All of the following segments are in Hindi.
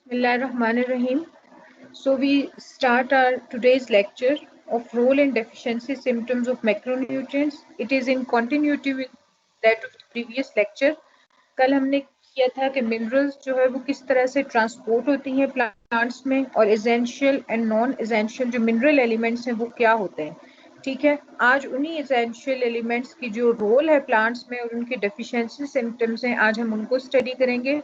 Bismillahirrahmanirrahim. So we start our today's lecture of role and deficiency symptoms of macronutrients. It is in continuity with that of the previous lecture. कल हमने किया था कि मिनरल्स जो है वो किस तरह से ट्रांसपोर्ट होती हैं प्लांट्स में और एसेंशियल एंड नॉन एसेंशियल जो मिनरल एलिमेंट्स हैं वो क्या होते हैं. ठीक है, आज उन्हीं एसेंशियल एलिमेंट्स की जो रोल है प्लांट्स में और उनकी डेफिशिएंसी सिम्टम्स हैं, आज हम उनको स्टडी करेंगे.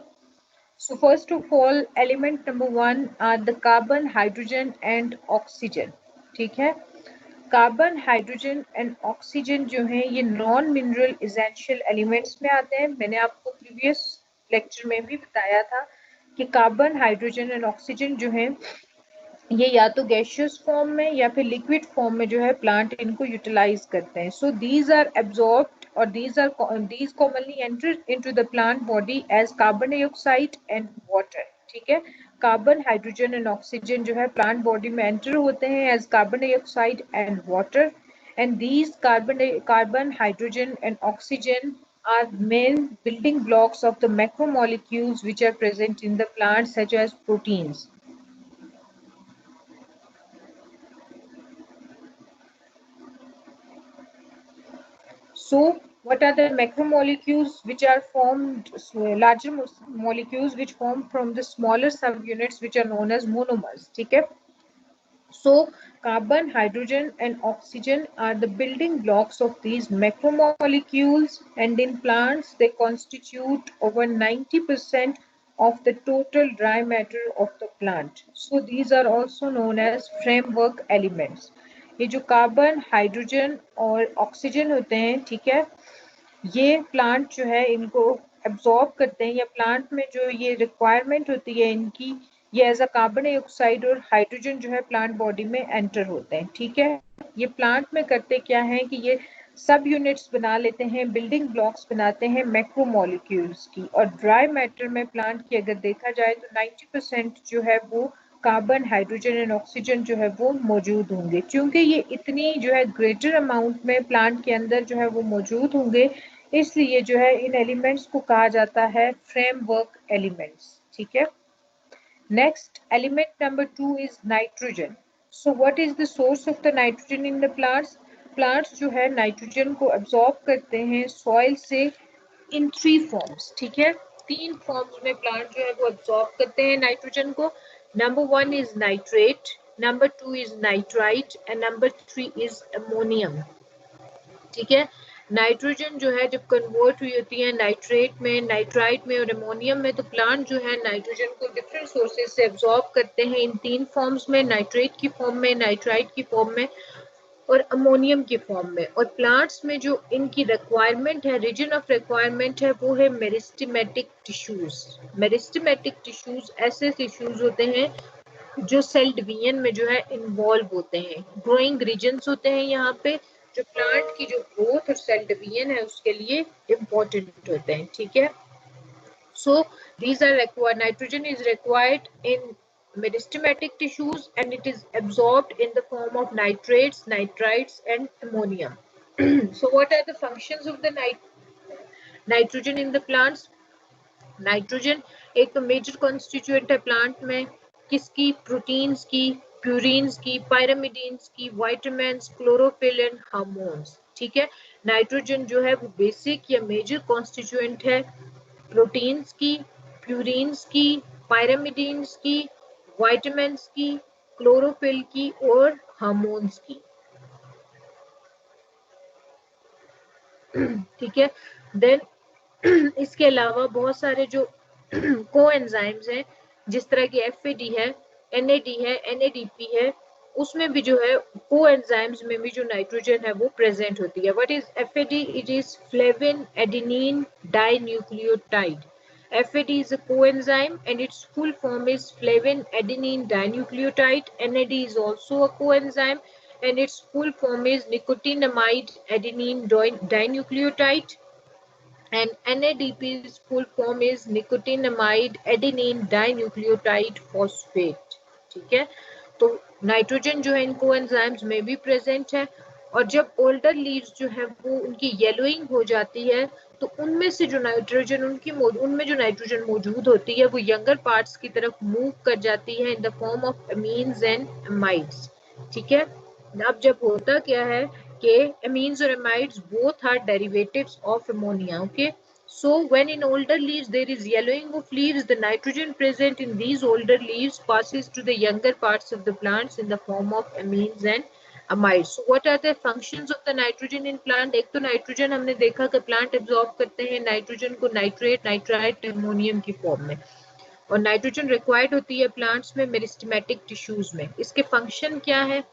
So first of all, element number one are the carbon, hydrogen and oxygen. ठीक है, कार्बन, हाइड्रोजन एंड ऑक्सीजन जो है ये नॉन मिनरल एसेंशियल एलिमेंट्स में आते हैं. मैंने आपको प्रीवियस लेक्चर में भी बताया था कि कार्बन, हाइड्रोजन एंड ऑक्सीजन जो है ये या तो गैशियस फॉर्म में या फिर लिक्विड फॉर्म में जो है प्लांट इनको यूटिलाइज करते हैं. सो दीज आर एब्जॉर्ब्ड और these commonly enter into the plant body as carbon dioxide and water. ठीक है, कार्बन, हाइड्रोजन एंड ऑक्सीजन जो है प्लांट बॉडी में एंटर होते हैं as carbon dioxide and water. And these carbon, hydrogen and oxygen are main building blocks of the macromolecules which are present in the plant such as proteins. So what are the macromolecules which are formed, larger molecules which form from the smaller subunits which are known as monomers. ठीक है, so carbon, hydrogen and oxygen are the building blocks of these macromolecules, and in plants they constitute over 90% of the total dry matter of the plant. So these are also known as framework elements. ये जो कार्बन, हाइड्रोजन और ऑक्सीजन होते हैं, ठीक है, ये प्लांट जो है इनको एब्जॉर्ब करते हैं या प्लांट में जो ये रिक्वायरमेंट होती है इनकी, ये एज अ कार्बन डाइऑक्साइड और हाइड्रोजन जो है प्लांट बॉडी में एंटर होते हैं. ठीक है, ये प्लांट में करते क्या है कि ये सब यूनिट्स बना लेते हैं, बिल्डिंग ब्लॉक्स बनाते हैं मैक्रोमोलिक्यूल्स की. और ड्राई मैटर में प्लांट की अगर देखा जाए तो 90% जो है वो कार्बन, हाइड्रोजन एंड ऑक्सीजन जो है वो मौजूद होंगे. क्योंकि ये इतनी जो है ग्रेटर अमाउंट में प्लांट के अंदर जो है वो मौजूद होंगे, इसलिए जो है इन एलिमेंट्स को कहा जाता है फ्रेमवर्क एलिमेंट्स. ठीक है, next element number 2 is nitrogen. So what is the source of the nitrogen in the plants? Plants जो है नाइट्रोजन को absorb करते हैं soil से in 3 forms. ठीक है, 3 forms में plant जो है वो absorb करते हैं नाइट्रोजन को. Number 1 is nitrate, number 2 is nitrite and number 3 is ammonium. ठीक है, नाइट्रोजन जो है जब कन्वर्ट हुई होती है नाइट्रेट में, नाइट्राइट में और अमोनियम में, तो प्लांट जो है नाइट्रोजन को डिफरेंट सोर्सेज से एब्जॉर्ब करते हैं इन 3 फॉर्म्स में, नाइट्रेट की फॉर्म में, नाइट्राइट की फॉर्म में और अमोनियम की फॉर्म में. और प्लांट्स में जो इनकी रिक्वायरमेंट है, रीजन ऑफ रिक्वायरमेंट है, वो है मेरिस्टेमेटिक टिश्यूज. मेरिस्टेमेटिक टिश्यूज ऐसे टिश्यूज होते हैं जो सेल डिवीजन में जो है इन्वॉल्व होते हैं. ग्रोइंग रीजन्स होते हैं यहाँ पे जो प्लांट की जो ग्रोथ और सेल डिवीजन है उसके लिए इम्पोर्टेंट होते हैं. ठीक है, so these are required, nitrogen is required in meristematic tissues and it is absorbed in the form of nitrates, nitrites and ammonium. So what are the functions of the nitrogen in the plants? Nitrogen एक तो मेजर कॉन्स्टिट्यूएंट है प्लांट में, किसकी? प्रोटीन्स की, प्यूरिन्स की, पायरामिडीन्स की, विटामिन्स, क्लोरोफिल एंड हार्मोन्स. ठीक है, नाइट्रोजन जो है वो बेसिक या मेजर कॉन्स्टिट्यूएंट है प्रोटीन्स की, प्यूरिन्स की, पायरामिडीन्स की, विटामिन्स की, क्लोरोफिल की और हार्मोन्स की. ठीक है, देन इसके अलावा बहुत सारे जो कोएंजाइम्स हैं, जिस तरह की एफएडी है, एनएडी है, एनएडीपी है, उसमें भी जो है कोएंजाइम्स में भी जो नाइट्रोजन है वो प्रेजेंट होती है. What is FAD? It is flavin adenine dinucleotide. FAD is a coenzyme and its full form is flavin adenine dinucleotide. NAD is also a coenzyme and its full form is nicotinamide adenine dinucleotide. And NADP's full form is nicotinamide adenine dinucleotide phosphate. ठीक है, तो नाइट्रोजन जो है इन कोएंजाइम्स में भी प्रेजेंट है. और जब ओल्डर लीव्स जो है वो उनकी येलोइंग हो जाती है तो उनमें से जो नाइट्रोजन उनमें जो नाइट्रोजन मौजूद होती है वो यंगर पार्ट्स की तरफ मूव कर जाती है in the form of amines and amides, ठीक है। अब जब होता क्या है कि अमीन्स और amides both are derivatives of ammonia, okay. So when in older leaves there is yellowing of leaves, the nitrogen present in these older leaves passes to the younger parts of the plants in the form of amines and amides. So what are the functions of the nitrogen in plant? एक तो नाइट्रोजन हमने देखा कि प्लांट एब्जॉर्ब करते हैं नाइट्रोजन को नाइट्रेट, नाइट्राइट, अमोनियम की फॉर्म में, और नाइट्रोजन रिक्वायर्ड होती है प्लांट्स में मेरिस्टेमेटिक टिश्यूज में। इसके फंक्शन क्या है?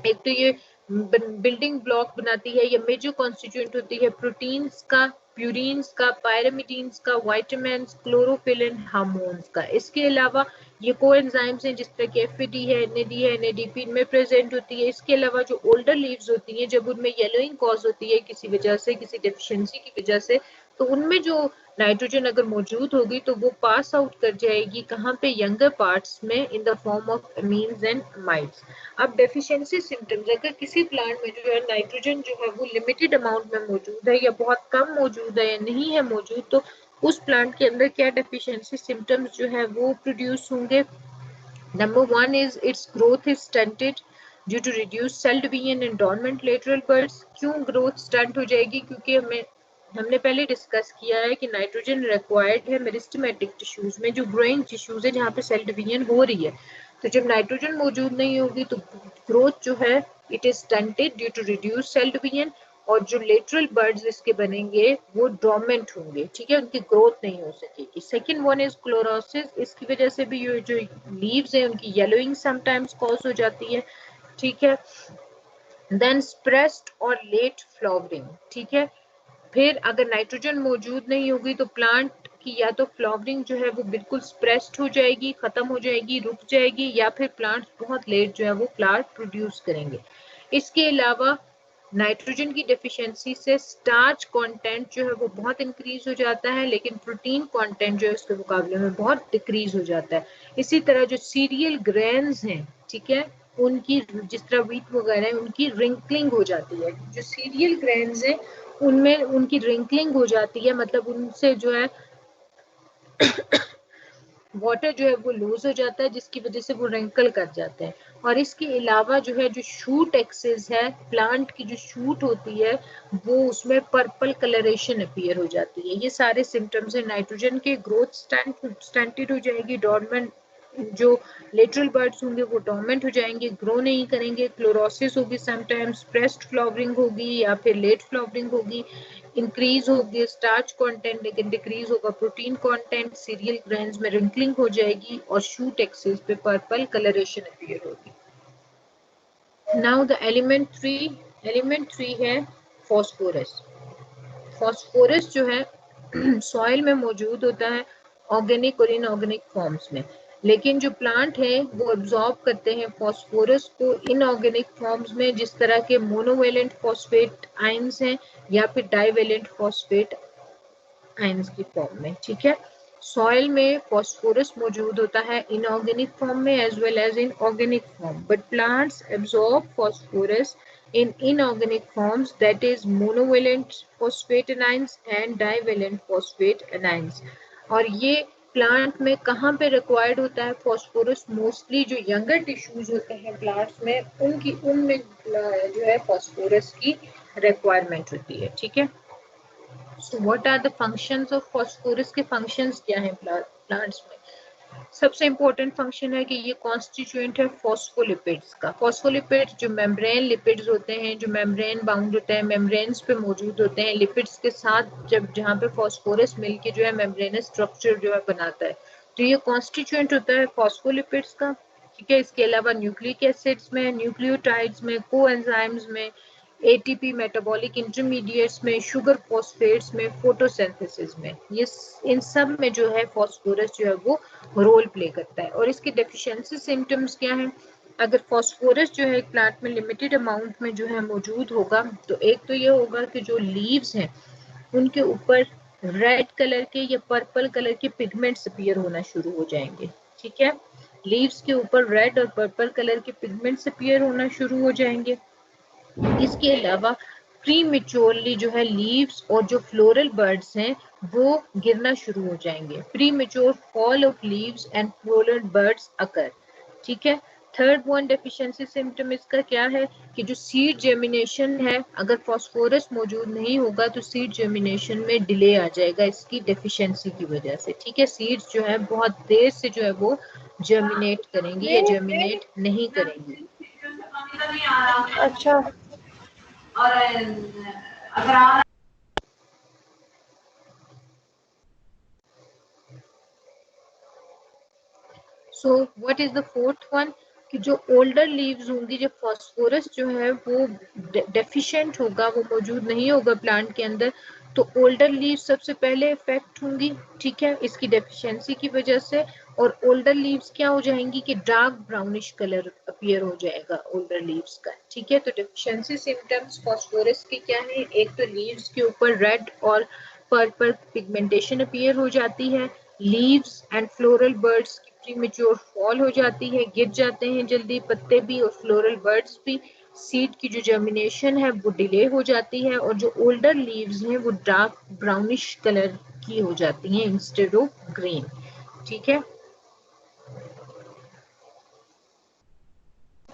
एक तो ये बिल्डिंग ब्लॉक बनाती है, ये मेजर कॉन्स्टिट्यूएंट होती है प्रोटीन्स का, प्यूरिन्स का, पायरामिडीन्स का, विटामिन्स, क्लोरोफिल, हार्मोन्स का। इसके अलावा ये कोएंजाइम्स हैं जिस तरह के एफएडी है, एनएडी है, एनएडीपी इनमें प्रेजेंट होती है। इसके अलावा जो ओल्डर लीव्स होती हैं जब उनमें येलोइंग कॉज होती है किसी वजह से, किसी डेफिशिएंसी की वजह से, तो उनमें जो नाइट्रोजन अगर मौजूद होगी तो वो पास आउट कर जाएगी कहाँ पे? यंगर पार्ट्स में इन the form of amines and amides. अब डेफिशिएंसी सिम्टम्स, अगर किसी प्लांट में जो है नाइट्रोजन जो है वो लिमिटेड अमाउंट में मौजूद है या बहुत कम मौजूद है या नहीं है मौजूद, तो उस प्लांट के अंदर क्या डेफिशिएंसी सिम्टम्स जो है वो प्रोड्यूस होंगे? Number 1 is its growth is stunted due to reduce cell division in dormant lateral buds. क्यों ग्रोथ स्टंट हो जाएगी? क्योंकि हमने पहले डिस्कस किया है कि नाइट्रोजन रिक्वायर्ड है मेरिस्टेमेटिक टिश्यूज में, जो ग्रोइंग टिश्यूज है जहाँ पे सेल डिवीजन हो रही है। तो जब नाइट्रोजन मौजूद नहीं होगी तो ग्रोथ जो है it is stunted due to reduce cell division, और जो लेटरल बर्ड्स इसके बनेंगे वो डोर्मेंट होंगे, ठीक है, उनकी ग्रोथ नहीं हो सकेगी। सेकंड वन इज क्लोरोसिस, इसकी वजह से भी ये जो लीव्स हैं उनकी येलोइंग समटाइम्स कॉज हो जाती है, ठीक है। देन स्प्रेस्ट और लेट फ्लावरिंग, ठीक है। फिर अगर नाइट्रोजन मौजूद नहीं होगी तो प्लांट की या तो फ्लावरिंग जो है वो बिल्कुल स्प्रेस्ड हो जाएगी, खत्म हो जाएगी, रुक जाएगी, या फिर प्लांट्स बहुत लेट जो है वो फ्लावर प्रोड्यूस करेंगे। इसके अलावा नाइट्रोजन की डेफिशिएंसी से स्टार्च कंटेंट जो है वो बहुत इंक्रीज हो जाता है, लेकिन प्रोटीन कंटेंट जो है उसके मुकाबले में बहुत डिक्रीज हो जाता है। इसी तरह जो सीरियल ग्रेन्स हैं, ठीक है, उनकी जिस तरह व्हीट वगैरह है उनकी रिंकलिंग हो जाती है। जो सीरियल ग्रेन्स हैं उनमें उनकी रिंकलिंग हो जाती है, मतलब उनसे जो है वाटर जो है वो लूज हो जाता है जिसकी वजह से वो रिंकल कर जाते हैं। और इसके अलावा जो है जो शूट एक्सेस है, प्लांट की जो शूट होती है वो उसमें पर्पल कलरेशन अपीयर हो जाती है। ये सारे सिम्टम्स है नाइट्रोजन के। ग्रोथ स्टंटेड हो जाएगी, डॉर्मेंट जो लेटरल बर्ड्स होंगे वो डोर्मेंट हो जाएंगे, ग्रो नहीं करेंगे, क्लोरोसिस होगी, समटाइम्स स्प्रेस्ड फ्लावरिंग होगी या फिर लेट फ्लावरिंग होगी, इंक्रीज होगी स्टार्च कंटेंट लेकिन डिक्रीज होगा प्रोटीन कंटेंट, सीरियल ग्रेन्स में रिंकलिंग हो जाएगी और शूट एक्सिस पे पर्पल कलरेशन अपीयर होगी। नाउ द एलिमेंट 3 है फास्फोरस। फास्फोरस जो है सॉइल में मौजूद होता है ऑर्गेनिक और इनऑर्गेनिक फॉर्म्स में, लेकिन जो प्लांट है वो एब्जॉर्ब करते हैं फास्फोरस को इनऑर्गेनिक फॉर्म्स में, जिस तरह के मोनोवेलेंट फॉस्फेट आयंस हैं या फिर डाइवेलेंट फॉस्फेट आयंस की फॉर्म में, ठीक है। सॉइल में फास्फोरस मौजूद होता है इनऑर्गेनिक फॉर्म में as well as in organic form, but plants absorb phosphorus in inorganic forms, that is monovalent phosphate anions and divalent phosphate anions। और ये प्लांट में कहाँ पे रिक्वायर्ड होता है फास्फोरस? मोस्टली जो यंगर टिश्यूज होते हैं प्लांट्स में उनमें जो है फास्फोरस की रिक्वायरमेंट होती है, ठीक है। So what are the functions of phosphorus? के फंक्शंस क्या हैं प्लांट्स में? सबसे इंपॉर्टेंट फंक्शन है कि ये कॉन्स्टिट्यूएंट है फॉस्फोलिपिड्स का। फॉस्फोलिपिड जो मेम्ब्रेन लिपिड्स होते हैं, जो मेम्ब्रेन बाउंड होते हैं, मेम्ब्रेन्स पे मौजूद होते हैं लिपिड्स के साथ, जब जहाँ पे फॉस्फोरस मिलके जो है मेम्ब्रेनस स्ट्रक्चर जो है बनाता है, तो ये कॉन्स्टिट्यूएंट होता है फॉस्फोलिपिड्स का, ठीक है। इसके अलावा न्यूक्लिक एसिड्स में, न्यूक्लियोटाइड्स में, कोएंजाइम्स में, एटीपी मेटाबॉलिक इंटरमीडिएट्स में, शुगर फॉस्फेट्स में, फोटोसिंथेसिस में, ये इन सब में जो है फास्फोरस जो है वो रोल प्ले करता है। और इसके डेफिशिएंसी सिम्टम्स क्या हैं? अगर फास्फोरस जो है प्लांट में लिमिटेड अमाउंट में जो है मौजूद होगा तो एक तो ये होगा कि जो लीव्स हैं उनके ऊपर रेड कलर के या पर्पल कलर के पिगमेंट्स अपीयर होना शुरू हो जाएंगे, ठीक है। लीव्स के ऊपर रेड और पर्पल कलर के पिगमेंट्स अपीयर होना शुरू हो जाएंगे। इसके अलावा प्री मेच्योरली जो है लीव्स और जो फ्लोरल बर्ड्स हैं वो गिरना शुरू हो जाएंगे। Premature fall of leaves and floral buds occur. ठीक है। थर्ड वन डेफिशिएंसी सिम्टम इसका क्या है कि जो सीड जर्मिनेशन है, अगर फास्फोरस मौजूद नहीं होगा तो सीड जर्मिनेशन में डिले आ जाएगा इसकी डेफिशिएंसी की वजह से। ठीक है। सीड्स जो है बहुत देर से जो है वो जर्मिनेट करेंगी या जर्मिनेट नहीं करेंगी। अच्छा। और अगर so what is the fourth one कि जो ओल्डर लीव्स होंगी, जब फास्फोरस जो है वो डेफिशिएंट होगा, वो मौजूद नहीं होगा प्लांट के अंदर, तो ओल्डर लीव्स सबसे पहले इफेक्ट होंगी। ठीक है, इसकी डेफिशिएंसी की वजह से। और ओल्डर लीव्स क्या हो जाएंगी कि डार्क ब्राउनिश कलर अपीयर हो जाएगा ओल्डर लीव्स का। ठीक है। तो डेफिशिएंसी सिम्टम्स फास्फोरस के क्या है, एक तो लीव्स के ऊपर रेड और पर्पल पिगमेंटेशन अपीयर हो जाती है, लीव्स एंड फ्लोरल बर्ड्स की प्रीमेच्योर फॉल हो जाती है, गिर जाते हैं जल्दी पत्ते भी और फ्लोरल बर्ड्स भी। सीड की जो जर्मिनेशन है वो डिले हो जाती है और जो ओल्डर लीव्स हैं वो डार्क ब्राउनिश कलर की हो जाती हैं इंस्टेड ऑफ ग्रीन। ठीक है।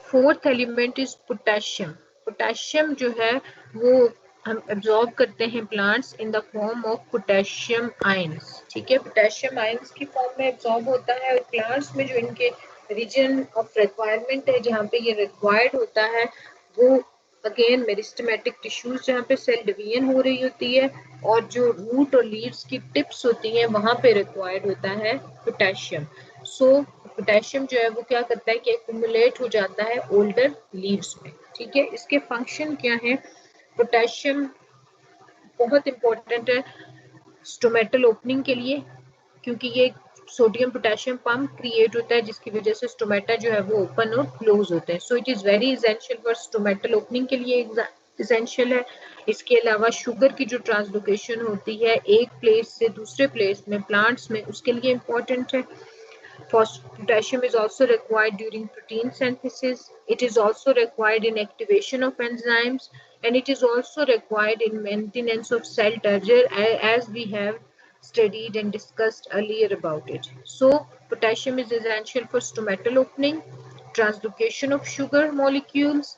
Fourth element is potassium. Potassium जो है वो हम एब्जॉर्ब करते हैं plants in the form of potassium ions. ठीक है। पोटेशियम आयंस की फॉर्म में एब्जॉर्ब होता है और प्लांट्स में जो इनके रीजन ऑफ रिक्वायरमेंट है, जहाँ पे ये रिक्वायर्ड होता है, वो अगेन मेरिस्टेमेटिक टिश्यूज जहाँ पे सेल डिवीजन हो रही होती है और जो रूट और लीव्स की टिप्स होती हैं वहां पे रिक्वायर्ड होता है पोटेशियम। सो पोटेशियम जो है वो क्या करता है कि एक्यूमुलेट हो जाता है ओल्डर लीव्स में। ठीक है। इसके फंक्शन क्या है, पोटेशियम बहुत इंपॉर्टेंट है स्टोमेटल ओपनिंग के लिए, क्योंकि ये सोडियम पोटेशियम पंप क्रिएट होता है जिसकी वजह से स्टोमेटा जो है वो ओपन और क्लोज होते हैं। सो it is very essential for stomatal opening के लिए एसेंशियल है। इसके अलावा शुगर की जो ट्रांसलोकेशन होती है एक प्लेस से दूसरे प्लेस में प्लांट्स में, उसके लिए इम्पोर्टेंट है। Potassium is also required during protein synthesis. It is also required in activation of enzymes, and it is also required in maintenance of cell turgor, as we have studied and discussed earlier about it. So, potassium is essential for stomatal opening, translocation of sugar molecules,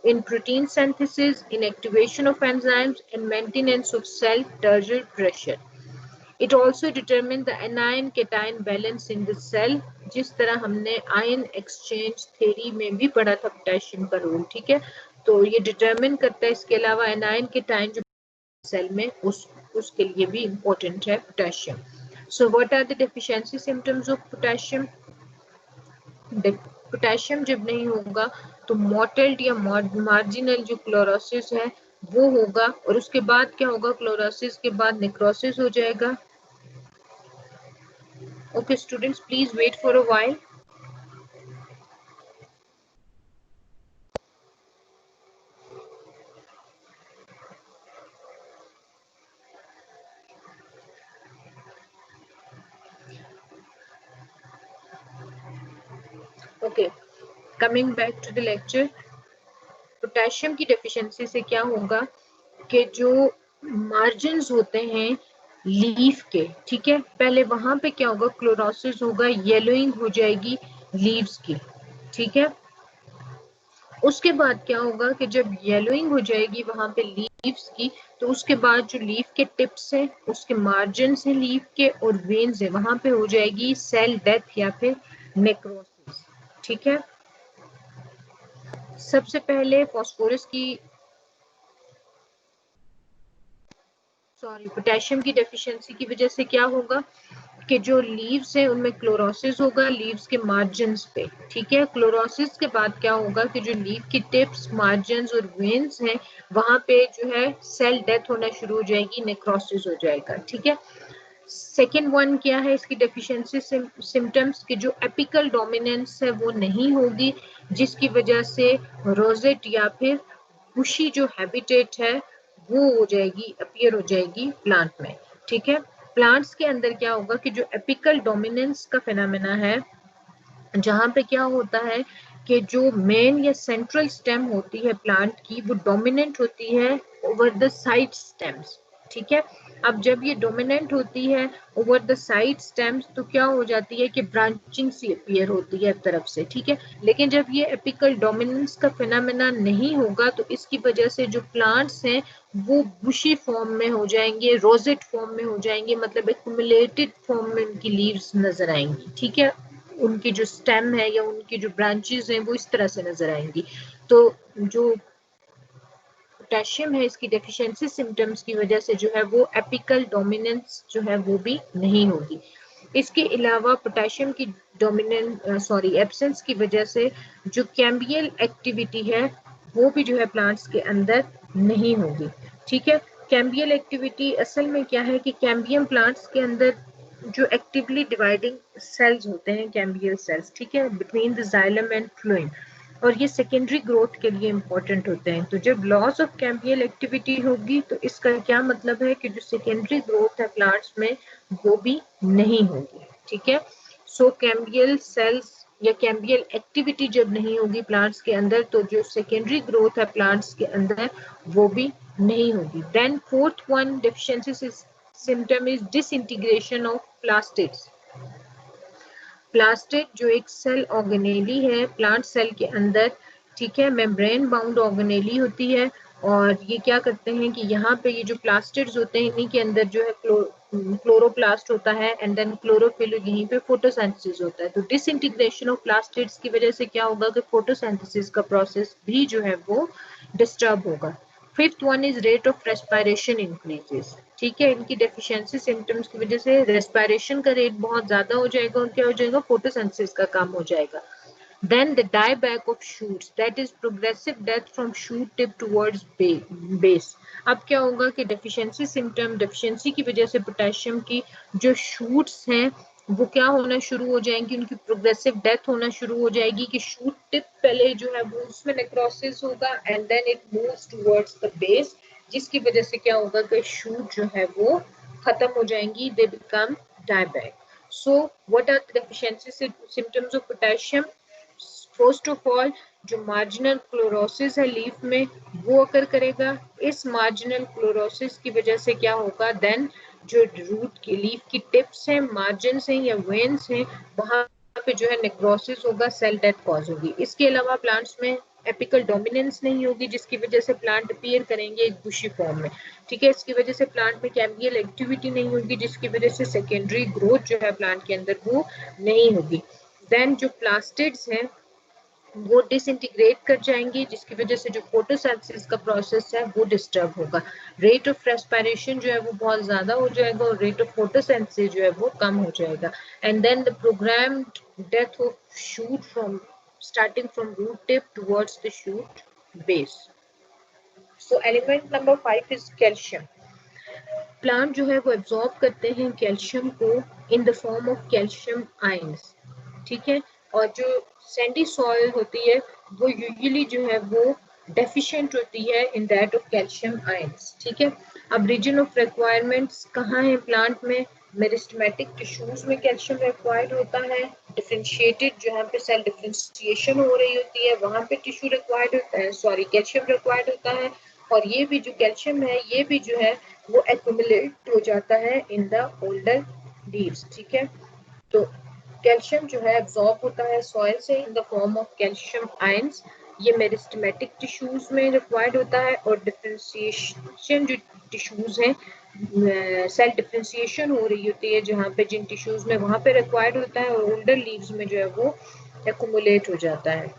in protein synthesis, in activation of enzymes, and maintenance of cell turgor pressure. It also determines the anion cation balance in the cell, जिस तरह हमने आयन एक्सचेंज थ्योरी में भी पढ़ा था पोटेशियम का रोल। ठीक है। तो ये डिटरमिन करता है। इसके अलावा एनायन केटाइन जो सेल में उसके लिए भी इम्पोर्टेंट है potassium. So what are the deficiency symptoms of potassium. Potassium जब नहीं होगा तो मोटेल्ड या मार्जिनल जो क्लोरोसिस है वो होगा, और उसके बाद क्या होगा, क्लोरोसिस के बाद नेक्रोसिस हो जाएगा। Okay, students, please wait for a while. Okay, coming back to the lecture. Potassium की डेफिशिएंसी से क्या होगा कि जो मार्जिन्स होते हैं लीफ के, ठीक है, पहले वहां पे क्या होगा, क्लोरोसिस होगा, येलोइंग हो जाएगी लीव्स की। ठीक है। उसके बाद क्या होगा कि जब येलोइंग हो जाएगी वहां पे लीव्स की, तो उसके बाद जो लीफ के टिप्स हैं, उसके मार्जिन हैं लीफ के और वेन्स है, वहां पे हो जाएगी सेल डेथ या फिर नेक्रोसिस। ठीक है। सबसे पहले फास्फोरस की पोटेशियम की डेफिशिएंसी की वजह से क्या होगा कि जो लीव्स है उनमें क्लोरोसिस होगा लीव्स के मार्जिन्स पे। ठीक है। क्लोरोसिस के बाद क्या होगा कि जो लीफ की टिप्स, मार्जिन्स और वेन्स हैं वहां पे जो है सेल डेथ होना शुरू हो जाएगी, नेक्रोसिस हो जाएगा। ठीक है। सेकेंड वन क्या है इसकी डेफिशिएंसी सिम्टम्स की, जो एपिकल डोमिनेंस है वो नहीं होगी, जिसकी वजह से रोजेट या फिर बुशी जो हैबिटेट है वो हो जाएगी, अपीयर हो जाएगी प्लांट में। ठीक है। प्लांट्स के अंदर क्या होगा कि जो एपिकल डोमिनेंस का फिनोमेना है, जहां पे क्या होता है कि जो मेन या सेंट्रल स्टेम होती है प्लांट की वो डोमिनेंट होती है ओवर द साइड स्टेम्स, ठीक है। अब जब ये डोमिनेंट होती है ओवर द साइड स्टेम्स तो क्या हो जाती है कि ब्रांचिंग सी अपीयर होती है एक तरफ से, ठीक है। लेकिन जब ये एपिकल डोमिनेंस का फिनोमेना नहीं होगा तो इसकी वजह से जो प्लांट्स हैं वो बुशी फॉर्म में हो जाएंगे, रोजेट फॉर्म में हो जाएंगे, मतलब एक्यूमुलेटेड फॉर्म में उनकी लीव्स नजर आएंगी, ठीक है। उनकी जो स्टेम है या उनकी जो ब्रांचेस हैं वो इस तरह से नजर आएंगी। तो जो पोटेशियम है इसकी डेफिशिएंसी सिम्टम्स की वजह से जो है वो एपिकल डोमिनेंस जो है वो भी नहीं होगी। इसके अलावा पोटेशियम की एब्सेंस की वजह से जो कैम्बियल एक्टिविटी है वो भी जो है प्लांट्स के अंदर नहीं होगी, ठीक है। कैम्बियल एक्टिविटी असल में क्या है कि कैम्बियम प्लांट्स के अंदर जो एक्टिवली डिवाइडिंग सेल्स होते हैं कैम्बियल सेल्स, ठीक है, between the xylem and phloem, और ये सेकेंडरी ग्रोथ के लिए इंपॉर्टेंट होते हैं। तो जब लॉस ऑफ कैम्बियल एक्टिविटी होगी तो इसका क्या मतलब है कि जो सेकेंडरी ग्रोथ है प्लांट्स में वो भी नहीं होगी, ठीक है। सो कैम्बियल सेल्स या कैम्बियल एक्टिविटी जब नहीं होगी प्लांट्स के अंदर तो जो सेकेंडरी ग्रोथ है प्लांट्स के अंदर वो भी नहीं होगी। Then fourth one deficiency symptom is disintegration of plastids. Plastid जो एक सेल ऑर्गेनेली है प्लांट सेल के अंदर, ठीक है, मेम्ब्रेन बाउंड ऑर्गेनेली होती है, और ये क्या करते हैं कि यहाँ पे ये जो प्लास्टिड्स होते हैं इन्हीं के अंदर जो है क्लोरोप्लास्ट होता है एंड देन क्लोरोफिल, यहीं पे फोटोसिंथेसिस होता है। तो डिसइंटीग्रेशन ऑफ प्लास्टिड्स की वजह से क्या होगा कि फोटोसिंथेसिस का प्रोसेस भी जो है वो डिस्टर्ब होगा। Fifth one is rate of respiration increases, ठीक है। इनकी डेफिशिएंसी सिम्टम्स की वजह से रेस्पिरेशन का रेट बहुत ज्यादा हो जाएगा और क्या हो जाएगा, फोटोसिंथेसिस का काम हो जाएगा। Then the dieback of shoots, that is progressive death from shoot tip towards base. अब क्या होगा कि डेफिशिएंसी सिम्टम, डेफिशिएंसी की वजह से पोटेशियम की जो शूट्स हैं वो क्या होना शुरू हो जाएंगी, उनकी प्रोग्रेसिव डेथ होना शुरू हो जाएगी कि शूट टिप पहले जो है वो उसमें नेक्रोसिस होगा and then it moves towards the base, जिसकी वजह से क्या होगा कि शूट जो है वो खत्म हो जाएंगी, they become dieback. So what are the deficiency symptoms of potassium? First of all जो मार्जिनल क्लोरोसिस है लीफ में वो अकर करेगा। इस मार्जिनल क्लोरोसिस की वजह से क्या होगा, देन जो रूट की लीफ की टिप्स हैं, मार्जिन हैं या वेन्स हैं, वहां पे जो है नेक्रोसिस होगा, सेल डेथ कॉज होगी। इसके अलावा प्लांट्स में एपिकल डोमिनेंस नहीं होगी जिसकी वजह से प्लांट अपीयर करेंगे एक बुशी फॉर्म में, ठीक है। इसकी वजह से प्लांट में कैम्बियल एक्टिविटी नहीं होगी जिसकी वजह से सेकेंडरी ग्रोथ जो है प्लांट के अंदर वो नहीं होगी। देन जो प्लास्टिड्स हैं वो डिसइंटीग्रेट कर जाएंगे जिसकी वजह से जो फोटोसिंथेसिस का प्रोसेस है वो डिस्टर्ब होगा। रेट ऑफ रेस्पिरेशन जो है वो बहुत ज्यादा हो जाएगा और रेट ऑफ फोटोसिंथेसिस जो है वो कम हो जाएगा। And then the programmed death of shoot from starting from root tip towards the shoot base. So element number 5 is calcium. Plant जो है वो एब्जॉर्ब करते हैं कैल्शियम को in the form of calcium ions, ठीक है। और जो सैंडी सॉइल होती है वो यूजुअली जो है वो डेफिशिएंट होती है in that of calcium ions, ठीक है। अब रीजन ऑफ रिक्वायरमेंट्स कहाँ है प्लांट में, मेरिस्टेमेटिक टिश्यूज में कैल्शियम रिक्वायर्ड होता है, डिफरेंशिएटेड जहाँ पे सेल डिफरेंशिएशन हो रही होती है वहां पे टिश्यू रिक्वायर्ड होता है, कैल्शियम रिक्वायर्ड होता है। और ये भी जो कैल्शियम है ये भी जो है वो एक्यूमुलेट हो जाता है इन द ओल्डर लीव्स, ठीक है। तो कैल्शियम जो है एब्जॉर्ब होता है सॉइल से in the form of calcium ions, ये मेरिस्टेमेटिक टिश्यूज में रिक्वायर्ड होता है। और डिफरेंशिएशन जो टिश्यूज हैं, सेल डिफरेंशिएशन हो रही होती है जहाँ पे जिन टिश्यूज में वहां पे रिक्वायर्ड होता है और ओल्डर लीव्स में जो है वो एक्यूमुलेट हो जाता है।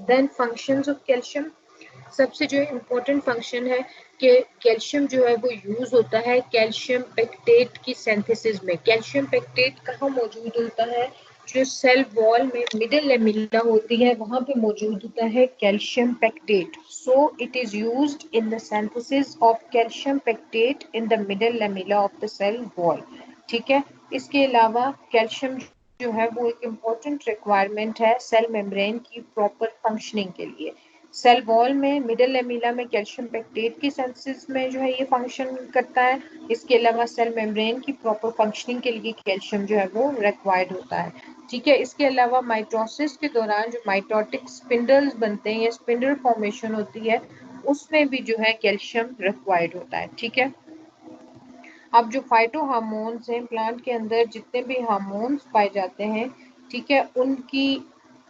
देन फंक्शंस ऑफ कैल्शियम, सबसे जो इम्पोर्टेंट फंक्शन है कि कैल्शियम जो है वो यूज होता है कैल्शियम पेक्टेट की सिंथेसिस में। कैल्शियम पेक्टेट कहाँ मौजूद होता है, जो सेल वॉल में मिडिल लेमिला होती है वहां पे मौजूद होता है calcium pectate. So it is used in the synthesis of calcium pectate in the middle lamella of the cell wall, ठीक है। इसके अलावा कैल्शियम जो है वो एक इम्पोर्टेंट रिक्वायरमेंट है सेल मेम्ब्रेन की प्रॉपर फंक्शनिंग के लिए। सेल वॉल में मिडिल लेमिला में कैल्शियम पेक्टेट की सिंथेसिस में जो है ये फंक्शन करता है। इसके अलावा सेल मेम्ब्रेन की प्रॉपर फंक्शनिंग के लिए कैल्शियम जो है वो रिक्वायर्ड होता है। ठीक है। इसके अलावा माइटोसिस के दौरान जो माइटोटिक स्पिंडल्स बनते हैं या स्पिंडल फॉर्मेशन होती है, उसमें भी जो है कैल्शियम रिक्वायर्ड होता है। ठीक है। अब जो फाइटो हार्मोन्स हैं, प्लांट के अंदर जितने भी हार्मोन्स पाए जाते हैं, ठीक है, उनकी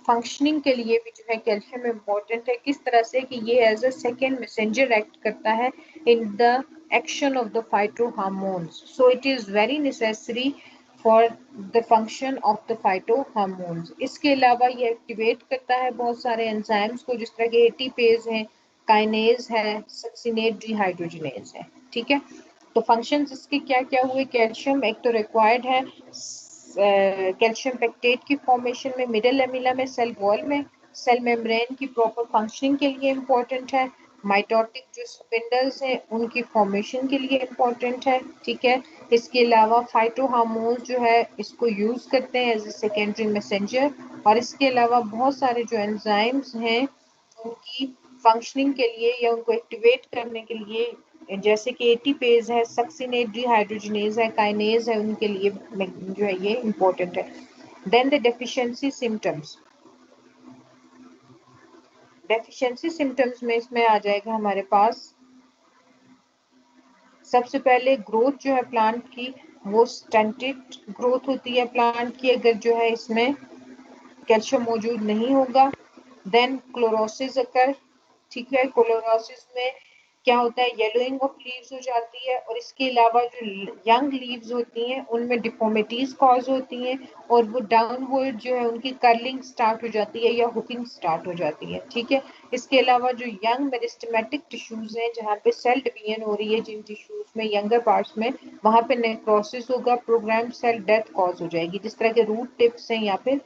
फंक्शनिंग के लिए भी जो है कैल्शियम इम्पोर्टेंट है। किस तरह से कि ये as a second messenger act करता है in the action of the phyto hormones, so it is very necessary for the function of the phyto hormones. इसके अलावा ये एक्टिवेट करता है बहुत सारे एंजाइम्स को, जिस तरह के एटीपेज हैं, काइनेज है, सक्सिनेट डिहाइड्रोजिनेज है। ठीक है। तो फंक्शंस इसके क्या क्या हुए? कैल्शियम एक तो रिक्वायर्ड है कैल्शियम पेक्टेट की फॉर्मेशन में, मिडल लेमिला में, सेल वॉल में, सेल मेम्ब्रेन की प्रॉपर फंक्शनिंग के लिए इम्पोर्टेंट है, माइटोटिक जो स्पिंडल्स हैं उनकी फॉर्मेशन के लिए इम्पोर्टेंट है। ठीक है। इसके अलावा फाइटो हार्मोन्स जो है इसको यूज करते हैं एज ए सेकेंडरी मैसेंजर, और इसके अलावा बहुत सारे जो एंजाइम्स हैं उनकी फंक्शनिंग के लिए या उनको एक्टिवेट करने के लिए, जैसे कि एटीपेज है, सक्सिनेट डिहाइड्रोजिनेज है, काइनेज है, उनके लिए जो है ये इम्पोर्टेंट है। देन द डेफिशिएंसी सिम्टम्स में इसमें आ जाएगा हमारे पास सबसे पहले ग्रोथ जो है प्लांट की, वो स्टंटेड ग्रोथ होती है प्लांट की अगर जो है इसमें कैल्शियम मौजूद नहीं होगा। देन क्लोरोसिस अकर, ठीक है, क्लोरोसिस में क्या होता है? येलोइंग ऑफ लीव्स हो जाती है, और इसके अलावा जो यंग लीव्स होती हैं उनमें डिफॉर्मिटीज कॉज होती हैं, और वो डाउनवर्ड जो है उनकी कर्लिंग स्टार्ट हो जाती है या हुकिंग स्टार्ट हो जाती है। ठीक है। इसके अलावा जो यंग मेरिस्टेमेटिक टिश्यूज हैं, जहाँ पे सेल डिवीजन हो रही है जिन टिश्यूज में, यंगर पार्ट्स में, वहां पे नेक्रोसिस होगा, प्रोग्राम सेल डेथ कॉज हो जाएगी, जिस तरह के रूट टिप्स हैं या फिर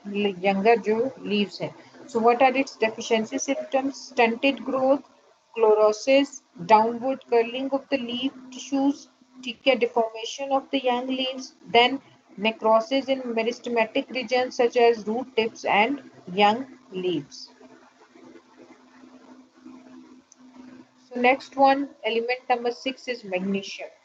यंगर जो लीव्स हैं। So what are its deficiency symptoms? Stunted growth, chlorosis, downward curling of the leaf tissues, ठीक है, deformation of the young leaves, then necrosis in meristematic regions such as root tips and young leaves. So next one, element number 6 is magnesium.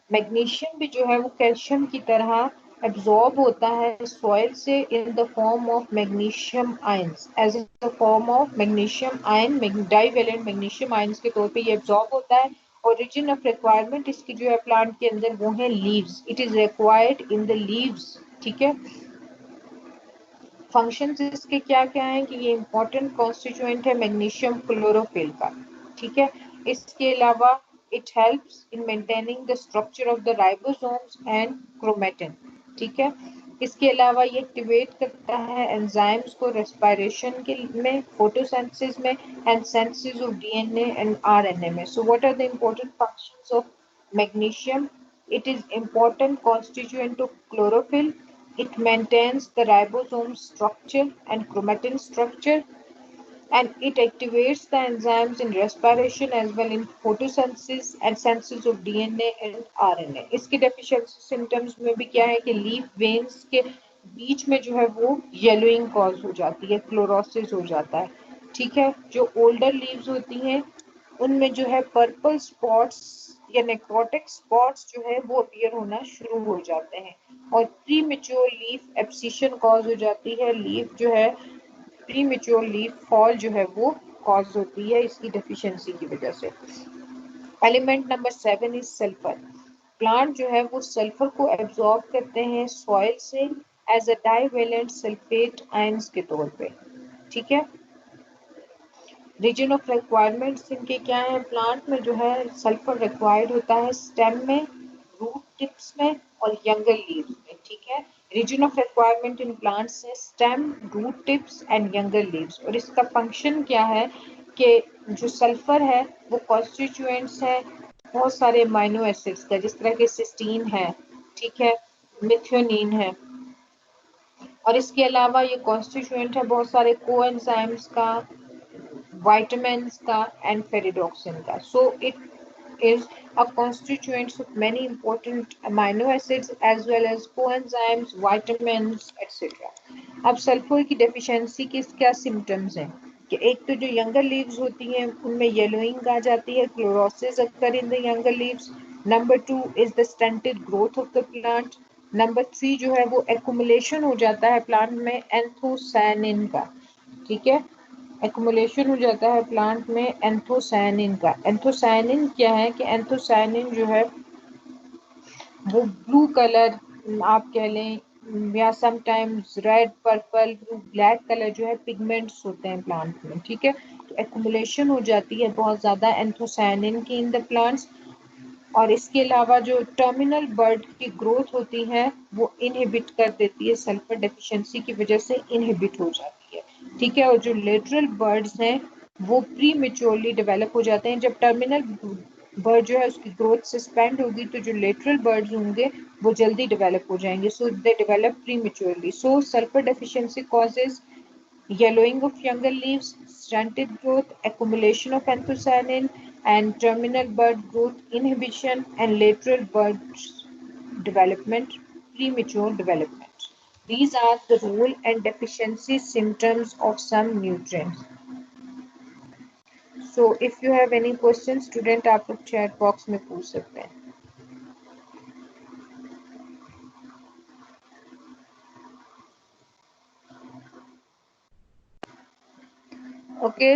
Magnesium भी जो है वो कैल्शियम की तरह एब्जॉर्ब होता है सॉइल से in the form of magnesium ions, as a form of magnesium ion, divalent magnesium ions के तौर पे ये एब्जॉर्ब होता है। ओरिजिन ऑफ रिक्वायरमेंट इसकी जो है प्लांट के अंदर वो है leaves, it is required in the leaves. ठीक है। फंक्शंस इसके क्या क्या हैं कि ये इंपॉर्टेंट कॉन्स्टिट्यूएंट है मैग्नीशियम क्लोरोफिल का। ठीक है। इसके अलावा it helps in maintaining the structure of the ribosomes and chromatin. ठीक है। इसके अलावा ये एक्टिवेट करता है एंजाइम्स को रेस्पिरेशन के में, फोटोसिंथेसिस में, and synthesis of DNA and RNA में। So what are the important functions of magnesium? It is important constituent of chlorophyll. It maintains the ribosome structure and chromatin structure, and it activates the enzymes in respiration as well in photosynthesis and synthesis of DNA and RNA. इसके deficiency symptoms में भी क्या है कि लीफ वेन्स के बीच में जो है वो येलोइंग कॉज हो जाती है, क्लोरोसिस हो जाता है। ठीक है। जो ओल्डर लीव्स होती हैं उनमें जो है पर्पल स्पॉट्स या नेक्रोटिक स्पॉट्स जो है वो अपीयर होना शुरू हो जाते हैं, और pre mature leaf abscission cause हो जाती है, लीफ जो है प्री मेच्योर लीफ फॉल जो है वो कॉज होती है इसकी डेफिशिएंसी की वजह से। Element number 7 is sulphur. Plant जो है वो सल्फर को एब्जॉर्ब करते हैं सॉइल से as a divalent sulphate ions के तौर पे। ठीक है। रीजन ऑफ रिक्वायरमेंट्स इनके क्या है? प्लांट में जो है सल्फर रिक्वायर्ड होता है स्टेम में, रूट टिप्स में, और यंगर लीव्स में। ठीक है। Reason of requirement in plants है stem, root tips and younger leaves, और इसका फंक्शन क्या है कि जो सल्फर है वो कॉन्स्टिट्यूएंट्स है बहुत सारे अमाइनो एसिड्स का, जिस तरह के सिस्टीन है, ठीक है, मिथ्योनीन है, और इसके अलावा ये कॉन्स्टिट्यूएंट है बहुत सारे कोएंजाइम्स का, vitamins का and ferredoxin का. So it is a constituent of many important amino acids as well as coenzymes, vitamins, etc. अब सल्फर की डेफिशिएंसी के क्या सिम्टम्स हैं कि एक तो जो यंगर लीव्स होती हैं उनमें येलोइंग आ जाती है, chlorosis occur in the younger leaves. Number 2 is the stunted growth of the plant. Number 3 जो है वो एक्युमुलेशन हो जाता है प्लांट में एंथोसायनिन का, ठीक है। एक्युमुलेशन हो जाता है प्लांट में एंथोसायनिन का। एंथोसायनिन क्या है कि एंथोसायनिन जो है वो ब्लू कलर आप कह लें या sometimes red, purple, blue, black colour जो है पिगमेंट्स होते हैं प्लांट में, ठीक है। तो एक्युमुलेशन हो जाती है बहुत ज़्यादा एंथोसायनिन की इन द प्लांट्स। और इसके अलावा जो टर्मिनल बर्ड की ग्रोथ होती है वो इनहिबिट कर देती है, सल्फर डेफिशिएंसी की वजह से इनहिबिट हो जाती है, ठीक है। और जो लेटरल बर्ड्स हैं वो प्री मेच्योरली डेवलप हो जाते हैं। जब टर्मिनल बर्ड जो है उसकी ग्रोथ सस्पेंड होगी तो जो लेटरल बर्ड्स होंगे वो जल्दी डेवलप हो जाएंगे, so they develop prematurely. So sulphur deficiency causes yellowing of younger leaves, stunted growth, accumulation of anthocyanin, and terminal bud growth inhibition, and lateral bud development, premature development. These are the role and deficiency symptoms of some nutrients. So, if you have any questions, student आप लोग chat box में पूछ सकते हैं. Okay.